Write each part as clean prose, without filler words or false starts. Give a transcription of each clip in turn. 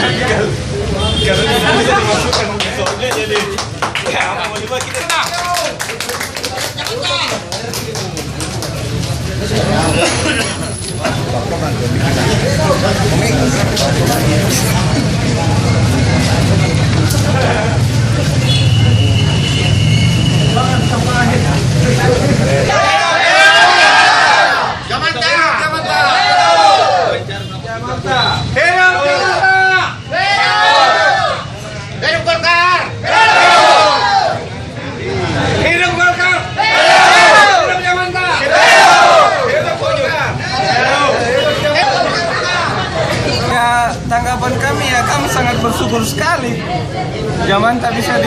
Karena itu bisa dimasukkan soalnya jadi ya mau coba kita nah. Tanggapan kami ya, kami sangat bersyukur sekali Jamanta bisa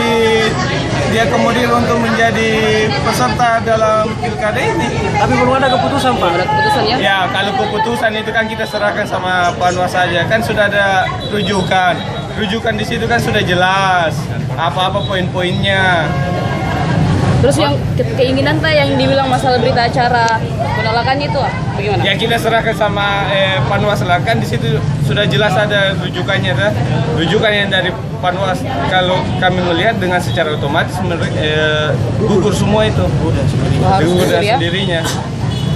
diakomodir untuk menjadi peserta dalam pilkada ini. Tapi belum ada keputusan, Pak. Ada keputusan ya? Ya, kalau keputusan itu kan kita serahkan sama Panwas saja. Kan sudah ada rujukan. Rujukan di situ kan sudah jelas apa-apa poin-poinnya. Terus yang keinginan yang dibilang masalah berita acara penolakannya itu bagaimana? Ya kita serahkan sama Panwas lah, kan di situ sudah jelas ada rujukannya, rujukan yang dari Panwas. Kalau kami melihat dengan secara otomatis gugur semua itu, gugur dengan sendirinya.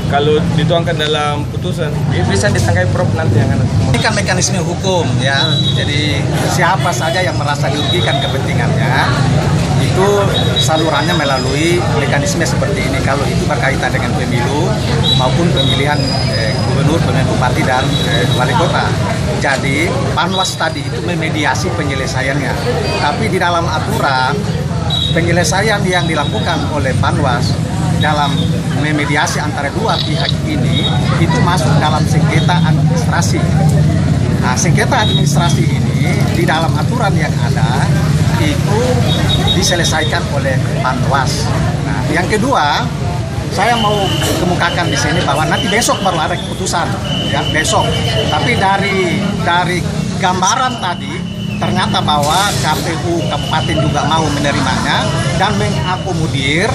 Kalau dituangkan dalam putusan, bisa ditangkai Prof nanti yang ini kan mekanisme hukum ya. Jadi siapa saja yang merasa dirugikan kepentingannya itu salurannya melalui mekanisme seperti ini. Kalau itu berkaitan dengan pemilu maupun pemilihan gubernur, pemilihan bupati dan wali kota. Jadi Panwas tadi itu memediasi penyelesaiannya. Tapi di dalam aturan penyelesaian yang dilakukan oleh Panwas dalam memediasi antara dua pihak ini itu masuk dalam sengketa administrasi. Nah, sengketa administrasi ini di dalam aturan yang ada itu diselesaikan oleh Panwas. Nah, yang kedua, saya mau kemukakan di sini bahwa nanti besok baru ada keputusan, ya besok. Tapi dari gambaran tadi ternyata bahwa KPU Kabupaten juga mau menerimanya dan mengakomodir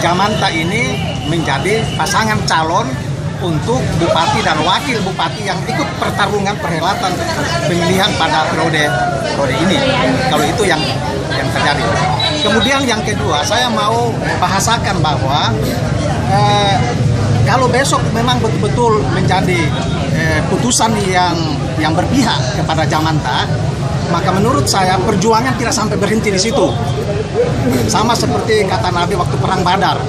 Jamanta ini menjadi pasangan calon untuk bupati dan wakil bupati yang ikut pertarungan perhelatan pemilihan pada periode ini. Kalau itu yang terjadi. Kemudian yang kedua, saya mau bahasakan bahwa kalau besok memang betul-betul menjadi putusan yang berpihak kepada Jamanta, maka menurut saya perjuangan tidak sampai berhenti di situ. Sama seperti kata Nabi waktu perang Badar.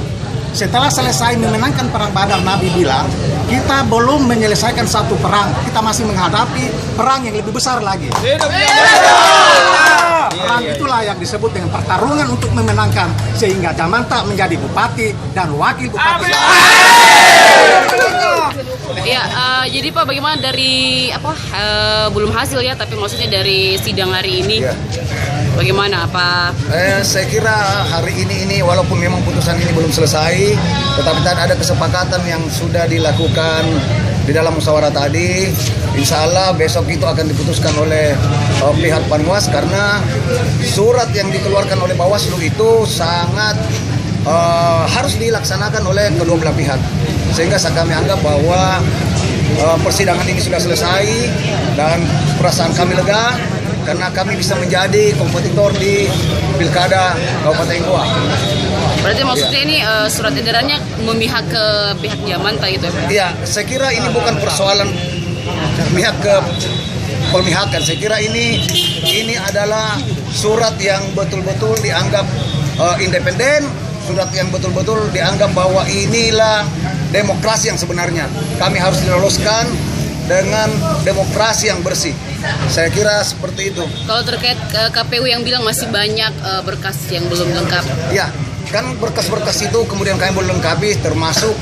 Setelah selesai memenangkan perang Badar, Nabi bilang, kita belum menyelesaikan satu perang, kita masih menghadapi perang yang lebih besar lagi. Perang itulah yang disebut dengan pertarungan untuk memenangkan, sehingga Jamanta menjadi bupati dan wakil bupati. Ya, jadi Pak, bagaimana dari belum hasil ya, tapi maksudnya dari sidang hari ini, bagaimana apa? Saya kira hari ini walaupun memang putusan ini belum selesai, tetapi tadi ada kesepakatan yang sudah dilakukan di dalam musyawarah tadi. Insya Allah besok itu akan diputuskan oleh pihak Panwas, karena surat yang dikeluarkan oleh Bawaslu itu sangat harus dilaksanakan oleh kedua belah pihak. Sehingga kami anggap bahwa persidangan ini sudah selesai dan perasaan kami lega karena kami bisa menjadi kompetitor di Pilkada Kabupaten Goa. Berarti maksudnya ini surat edarannya memihak ke pihak Jamanta gitu ya? Iya, saya kira ini bukan persoalan pihak ke pemihakan. Saya kira ini adalah surat yang betul-betul dianggap independen, surat yang betul-betul dianggap bahwa inilah demokrasi yang sebenarnya. Kami harus diloloskan dengan demokrasi yang bersih. Saya kira seperti itu. Kalau terkait KPU yang bilang masih banyak berkas yang belum lengkap. Ya, kan berkas-berkas itu kemudian kami belum lengkapi, termasuk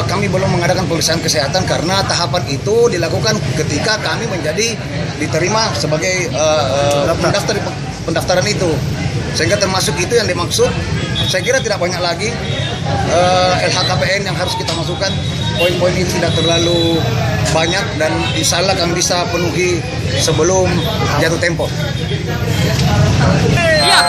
kami belum mengadakan pemeriksaan kesehatan karena tahapan itu dilakukan ketika kami menjadi diterima sebagai pendaftar di pendaftaran itu. Sehingga termasuk itu yang dimaksud. Saya kira tidak banyak lagi LHKPN yang harus kita masukkan. Poin-poin ini tidak terlalu banyak dan insya Allah kami bisa penuhi sebelum jatuh tempo. Ya,